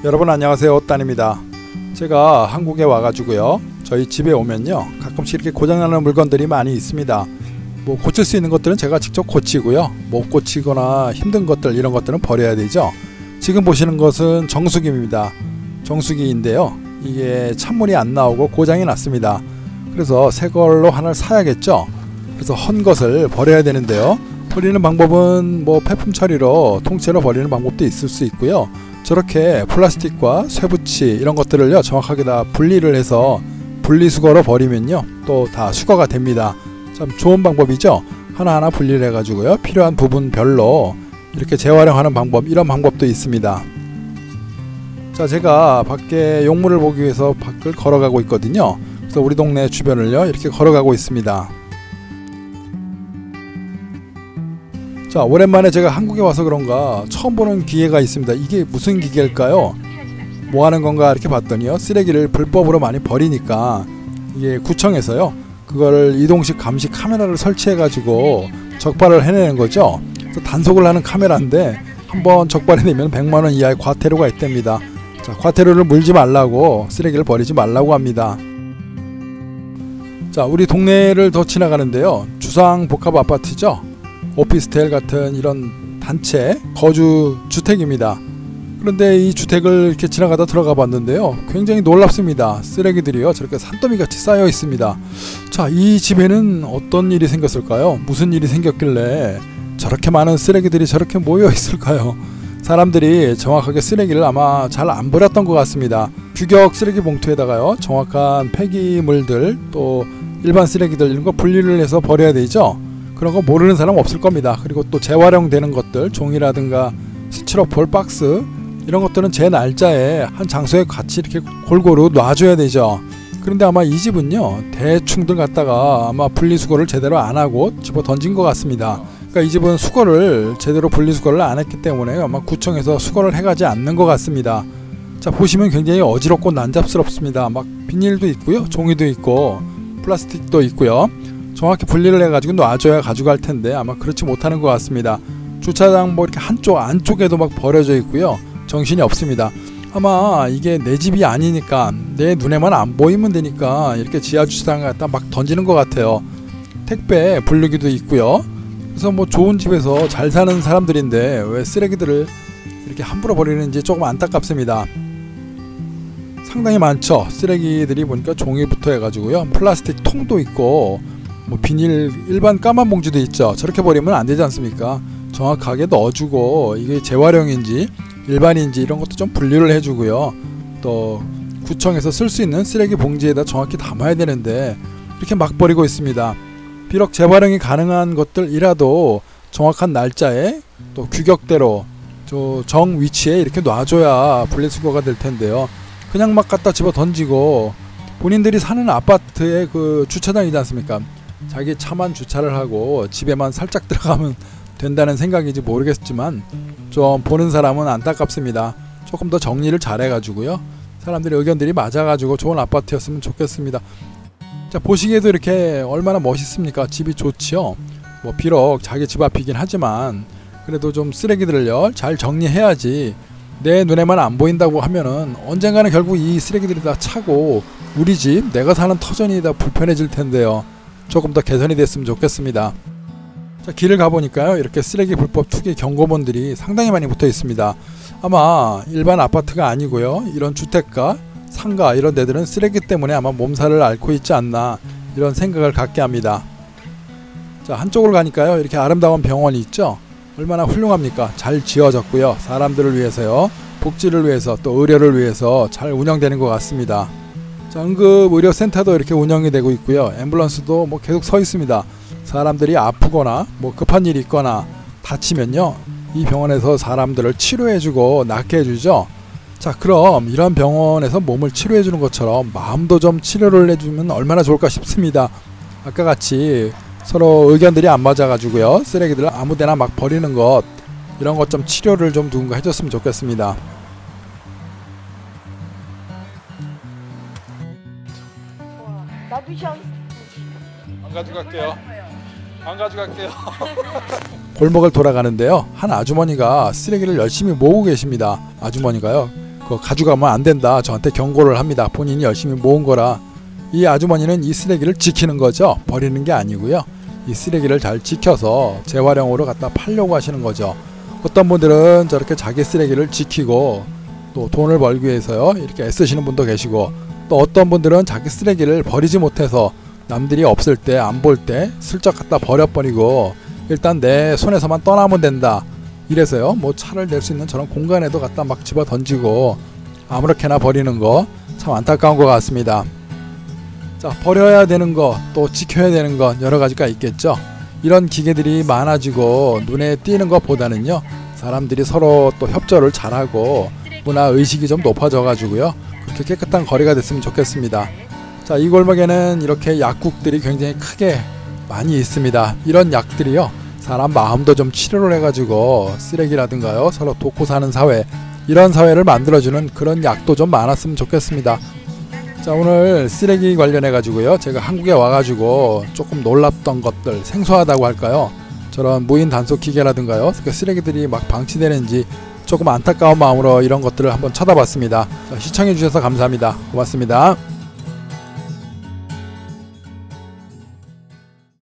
여러분 안녕하세요, 딴입니다. 제가 한국에 와가지고요, 저희 집에 오면요 가끔씩 이렇게 고장나는 물건들이 많이 있습니다. 뭐 고칠 수 있는 것들은 제가 직접 고치고요, 못 고치거나 힘든 것들, 이런 것들은 버려야 되죠. 지금 보시는 것은 정수기입니다. 정수기인데요, 이게 찬물이 안 나오고 고장이 났습니다. 그래서 새 걸로 하나를 사야겠죠. 그래서 헌 것을 버려야 되는데요, 버리는 방법은 뭐 폐품 처리로 통째로 버리는 방법도 있을 수 있고요, 저렇게 플라스틱과 쇠붙이 이런 것들을요 정확하게 다 분리를 해서 분리수거로 버리면요 또 다 수거가 됩니다. 참 좋은 방법이죠. 하나하나 분리를 해가지고요 필요한 부분별로 이렇게 재활용하는 방법, 이런 방법도 있습니다. 자, 제가 밖에 용물을 보기 위해서 밖을 걸어가고 있거든요. 그래서 우리 동네 주변을요 이렇게 걸어가고 있습니다. 자, 오랜만에 제가 한국에 와서 그런가 처음 보는 기계가 있습니다. 이게 무슨 기계일까요? 뭐 하는 건가 이렇게 봤더니요, 쓰레기를 불법으로 많이 버리니까 이게 구청에서요 그거를 이동식 감시 카메라를 설치해 가지고 적발을 해내는 거죠. 그래서 단속을 하는 카메라인데 한번 적발이 되면 100만원 이하의 과태료가 있답니다. 자, 과태료를 물지 말라고, 쓰레기를 버리지 말라고 합니다. 자, 우리 동네를 더 지나가는데요, 주상복합아파트죠. 오피스텔 같은 이런 단체 거주 주택입니다. 그런데 이 주택을 이렇게 지나가다 들어가 봤는데요, 굉장히 놀랍습니다. 쓰레기들이요 저렇게 산더미 같이 쌓여 있습니다. 자, 이 집에는 어떤 일이 생겼을까요? 무슨 일이 생겼길래 저렇게 많은 쓰레기들이 저렇게 모여 있을까요? 사람들이 정확하게 쓰레기를 아마 잘 안 버렸던 것 같습니다. 규격 쓰레기 봉투에다가요 정확한 폐기물들, 또 일반 쓰레기들, 이런 거 분리를 해서 버려야 되죠. 그런 거 모르는 사람 없을 겁니다. 그리고 또 재활용되는 것들, 종이라든가 스티로폼 박스, 이런 것들은 제 날짜에 한 장소에 같이 이렇게 골고루 놔줘야 되죠. 그런데 아마 이 집은요 대충들 갖다가 아마 분리수거를 제대로 안 하고 집어 던진 것 같습니다. 그러니까 이 집은 수거를 제대로 분리수거를 안 했기 때문에 아마 구청에서 수거를 해가지 않는 것 같습니다. 자, 보시면 굉장히 어지럽고 난잡스럽습니다. 막 비닐도 있고요, 종이도 있고 플라스틱도 있고요. 정확히 분리를 해가지고 놔줘야 가져갈 텐데 아마 그렇지 못하는 것 같습니다. 주차장 뭐 이렇게 한쪽 안쪽에도 막 버려져 있고요, 정신이 없습니다. 아마 이게 내 집이 아니니까 내 눈에만 안 보이면 되니까 이렇게 지하 주차장 갖다 막 던지는 것 같아요. 택배 분류기도 있고요. 그래서 뭐 좋은 집에서 잘 사는 사람들인데 왜 쓰레기들을 이렇게 함부로 버리는지 조금 안타깝습니다. 상당히 많죠. 쓰레기들이 보니까 종이부터 해가지고요, 플라스틱 통도 있고 뭐 비닐, 일반 까만 봉지도 있죠. 저렇게 버리면 안 되지 않습니까? 정확하게 넣어주고 이게 재활용인지 일반인지 이런 것도 좀 분류를 해주고요, 또 구청에서 쓸 수 있는 쓰레기 봉지에다 정확히 담아야 되는데 이렇게 막 버리고 있습니다. 비록 재활용이 가능한 것들이라도 정확한 날짜에 또 규격대로 정 위치에 이렇게 놔줘야 분리수거가 될 텐데요, 그냥 막 갖다 집어 던지고, 본인들이 사는 아파트의 그 주차장이지 않습니까? 자기 차만 주차를 하고 집에만 살짝 들어가면 된다는 생각인지 모르겠지만 좀 보는 사람은 안타깝습니다. 조금 더 정리를 잘 해가지고요, 사람들의 의견들이 맞아가지고 좋은 아파트였으면 좋겠습니다. 자, 보시기에도 이렇게 얼마나 멋있습니까? 집이 좋지요. 뭐 비록 자기 집 앞이긴 하지만 그래도 좀 쓰레기들을요 잘 정리해야지, 내 눈에만 안 보인다고 하면은 언젠가는 결국 이 쓰레기들이 다 차고 우리 집, 내가 사는 터전이 다 불편해질 텐데요. 조금 더 개선이 됐으면 좋겠습니다. 자, 길을 가보니까요 이렇게 쓰레기 불법 투기 경고문들이 상당히 많이 붙어 있습니다. 아마 일반 아파트가 아니고요, 이런 주택가, 상가 이런 데들은 쓰레기 때문에 아마 몸살을 앓고 있지 않나, 이런 생각을 갖게 합니다. 자, 한쪽으로 가니까요 이렇게 아름다운 병원이 있죠. 얼마나 훌륭합니까? 잘 지어졌고요, 사람들을 위해서요, 복지를 위해서 또 의료를 위해서 잘 운영되는 것 같습니다. 자, 응급의료센터도 이렇게 운영이 되고 있고요, 앰뷸런스도 뭐 계속 서 있습니다. 사람들이 아프거나 뭐 급한 일이 있거나 다치면요 이 병원에서 사람들을 치료해주고 낫게 해주죠. 자, 그럼 이런 병원에서 몸을 치료해주는 것처럼 마음도 좀 치료를 해주면 얼마나 좋을까 싶습니다. 아까 같이 서로 의견들이 안 맞아가지고요 쓰레기들 아무데나 막 버리는 것, 이런 것 좀 치료를 좀 누군가 해줬으면 좋겠습니다. 안 가져갈게요. 안 가져갈게요. 골목을 돌아가는데요, 한 아주머니가 쓰레기를 열심히 모으고 계십니다. 아주머니가요 그거 가져가면 안 된다 저한테 경고를 합니다. 본인이 열심히 모은 거라. 이 아주머니는 이 쓰레기를 지키는 거죠. 버리는 게 아니고요. 이 쓰레기를 잘 지켜서 재활용으로 갖다 팔려고 하시는 거죠. 어떤 분들은 저렇게 자기 쓰레기를 지키고 또 돈을 벌기 위해서요 이렇게 애쓰시는 분도 계시고, 또 어떤 분들은 자기 쓰레기를 버리지 못해서 남들이 없을 때 안 볼 때 슬쩍 갖다 버려버리고 일단 내 손에서만 떠나면 된다 이래서요 뭐 차를 낼 수 있는 저런 공간에도 갖다 막 집어 던지고 아무렇게나 버리는 거 참 안타까운 것 같습니다. 자, 버려야 되는 거 또 지켜야 되는 건 여러 가지가 있겠죠. 이런 기계들이 많아지고 눈에 띄는 것보다는요 사람들이 서로 또 협조를 잘하고 문화 의식이 좀 높아져 가지고요 그렇게 깨끗한 거리가 됐으면 좋겠습니다. 자, 이 골목에는 이렇게 약국들이 굉장히 크게 많이 있습니다. 이런 약들이요 사람 마음도 좀 치료를 해가지고 쓰레기라든가요 서로 돕고 사는 사회, 이런 사회를 만들어주는 그런 약도 좀 많았으면 좋겠습니다. 자, 오늘 쓰레기 관련해 가지고요 제가 한국에 와가지고 조금 놀랐던 것들, 생소하다고 할까요, 저런 무인 단속 기계라든가요 그 쓰레기들이 막 방치되는지 조금 안타까운 마음으로 이런 것들을 한번 쳐다봤습니다. 자, 시청해 주셔서 감사합니다. 고맙습니다.